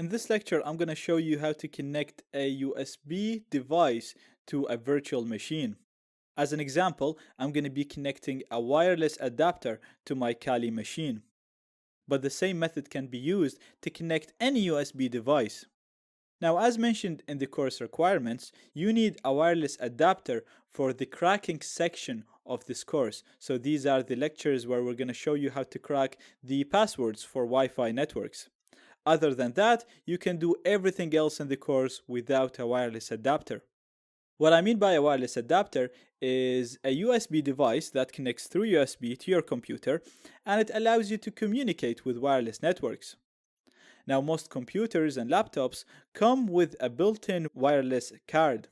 In this lecture, I'm going to show you how to connect a USB device to a virtual machine. As an example, I'm going to be connecting a wireless adapter to my Kali machine. But the same method can be used to connect any USB device. Now, as mentioned in the course requirements, you need a wireless adapter for the cracking section of this course. So these are the lectures where we're going to show you how to crack the passwords for Wi-Fi networks. Other than that, you can do everything else in the course without a wireless adapter. What I mean by a wireless adapter is a USB device that connects through USB to your computer, and it allows you to communicate with wireless networks. Now, most computers and laptops come with a built-in wireless card.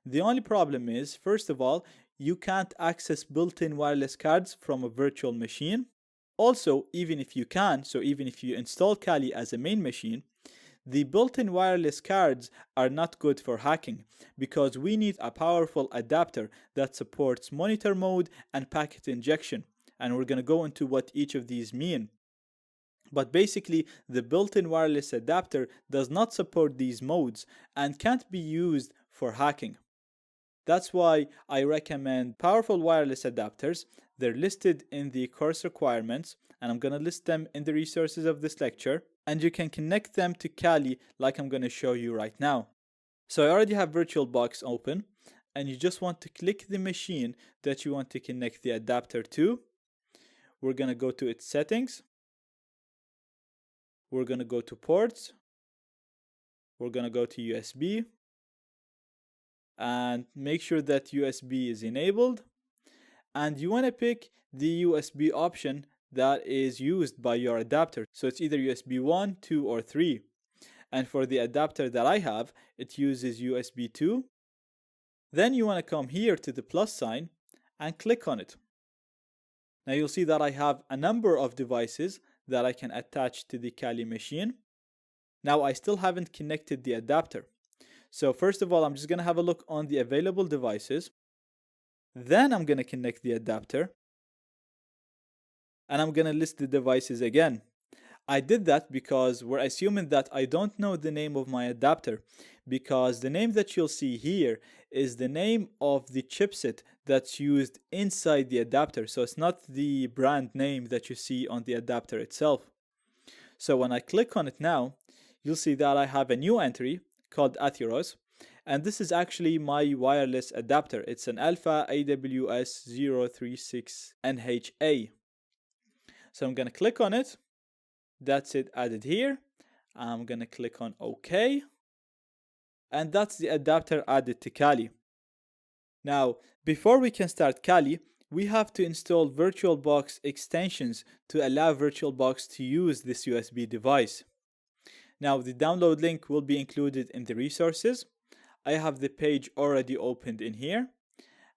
The only problem is, first of all, you can't access built-in wireless cards from a virtual machine. Also, even if you can, so even if you install Kali as a main machine, the built-in wireless cards are not good for hacking because we need a powerful adapter that supports monitor mode and packet injection, and we're going to go into what each of these mean. But basically, the built-in wireless adapter does not support these modes and can't be used for hacking. That's why I recommend powerful wireless adapters. They're listed in the course requirements, and I'm going to list them in the resources of this lecture, and you can connect them to Kali like I'm going to show you right now. So I already have VirtualBox open, and you just want to click the machine that you want to connect the adapter to. We're going to go to its settings. We're going to go to ports. We're going to go to USB. And make sure that USB is enabled, and you want to pick the USB option that is used by your adapter. So it's either USB 1, 2, or 3. And for the adapter that I have, it uses USB 2. Then you want to come here to the plus sign and click on it. Now you'll see that I have a number of devices that I can attach to the Kali machine. Now I still haven't connected the adapter. So first of all, I'm just going to have a look on the available devices. Then I'm going to connect the adapter. And I'm going to list the devices again. I did that because we're assuming that I don't know the name of my adapter, because the name that you'll see here is the name of the chipset that's used inside the adapter. So it's not the brand name that you see on the adapter itself. So when I click on it now, you'll see that I have a new entry called Atheros, and this is actually my wireless adapter. It's an Alpha AWS036NHA. So I'm going to click on it. That's it added here. I'm going to click on OK. And that's the adapter added to Kali. Now, before we can start Kali, we have to install VirtualBox extensions to allow VirtualBox to use this USB device. Now, the download link will be included in the resources. I have the page already opened in here.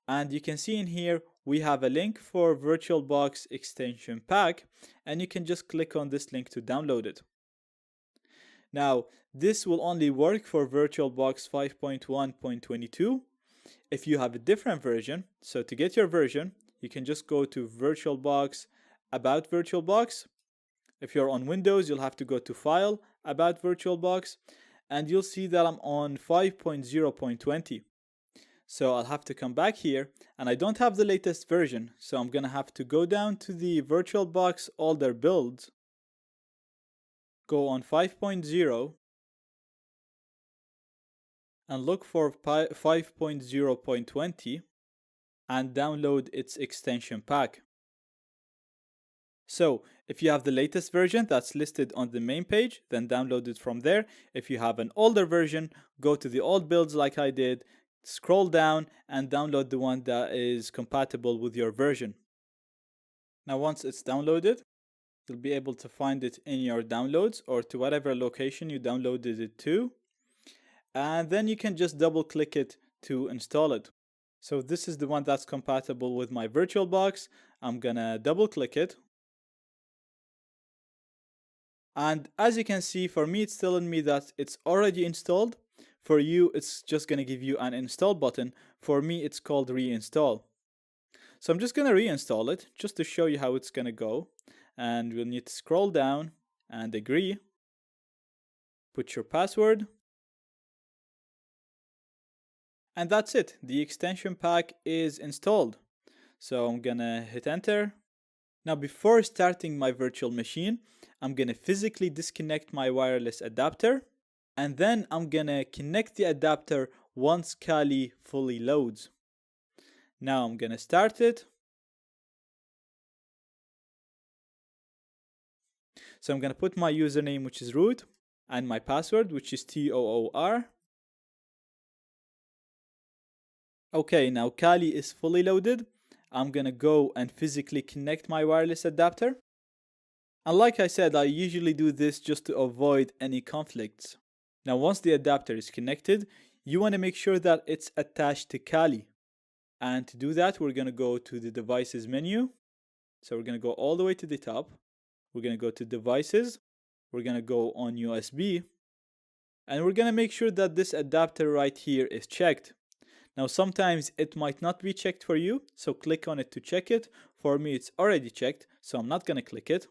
And you can see in here, we have a link for VirtualBox extension pack, and you can just click on this link to download it. Now, this will only work for VirtualBox 5.1.22. If you have a different version, so to get your version, you can just go to VirtualBox, About VirtualBox. If you're on Windows, you'll have to go to File, About VirtualBox, and you'll see that I'm on 5.0.20. So I'll have to come back here, and I don't have the latest version, so I'm gonna have to go down to the VirtualBox older builds, go on 5.0, and look for 5.0.20 and download its extension pack. So if you have the latest version that's listed on the main page, then download it from there. If you have an older version, go to the old builds like I did, scroll down and download the one that is compatible with your version. Now once it's downloaded, you'll be able to find it in your downloads or to whatever location you downloaded it to. And then you can just double click it to install it. So this is the one that's compatible with my VirtualBox. I'm gonna double click it. And as you can see, for me, it's telling me that it's already installed. For you, it's just going to give you an install button. For me, it's called reinstall. So I'm just going to reinstall it just to show you how it's going to go. And we'll need to scroll down and agree. Put your password. And that's it. The extension pack is installed. So I'm gonna hit enter. Now before starting my virtual machine, I'm gonna physically disconnect my wireless adapter, and then I'm gonna connect the adapter once Kali fully loads. Now I'm gonna start it. So I'm gonna put my username, which is root, and my password, which is TOOR. Okay, now Kali is fully loaded. I'm gonna go and physically connect my wireless adapter. And like I said, I usually do this just to avoid any conflicts. Now once the adapter is connected, you want to make sure that it's attached to Kali. And to do that, we're going to go to the devices menu. So we're going to go all the way to the top. We're going to go to devices. We're going to go on USB. And we're going to make sure that this adapter right here is checked. Now sometimes it might not be checked for you, so click on it to check it. For me it's already checked, so I'm not going to click it.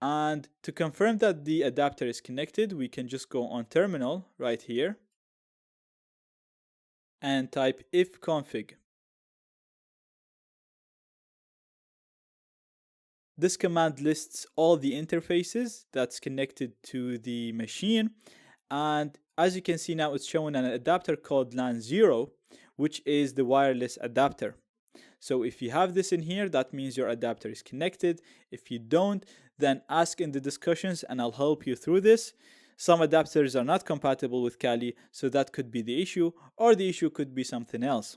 And to confirm that the adapter is connected, we can just go on terminal right here and type ifconfig. This command lists all the interfaces that's connected to the machine, and as you can see now, it's showing an adapter called LAN 0, which is the wireless adapter. So if you have this in here, that means your adapter is connected. If you don't, then ask in the discussions and I'll help you through this. Some adapters are not compatible with Kali, so that could be the issue, or the issue could be something else.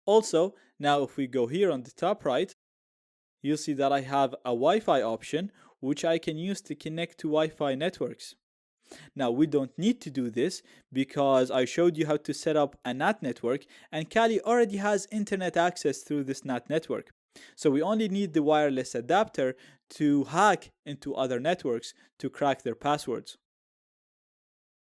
Also, now if we go here on the top right, you'll see that I have a Wi-Fi option, which I can use to connect to Wi-Fi networks. Now we don't need to do this because I showed you how to set up a NAT network, and Kali already has internet access through this NAT network. So we only need the wireless adapter to hack into other networks to crack their passwords.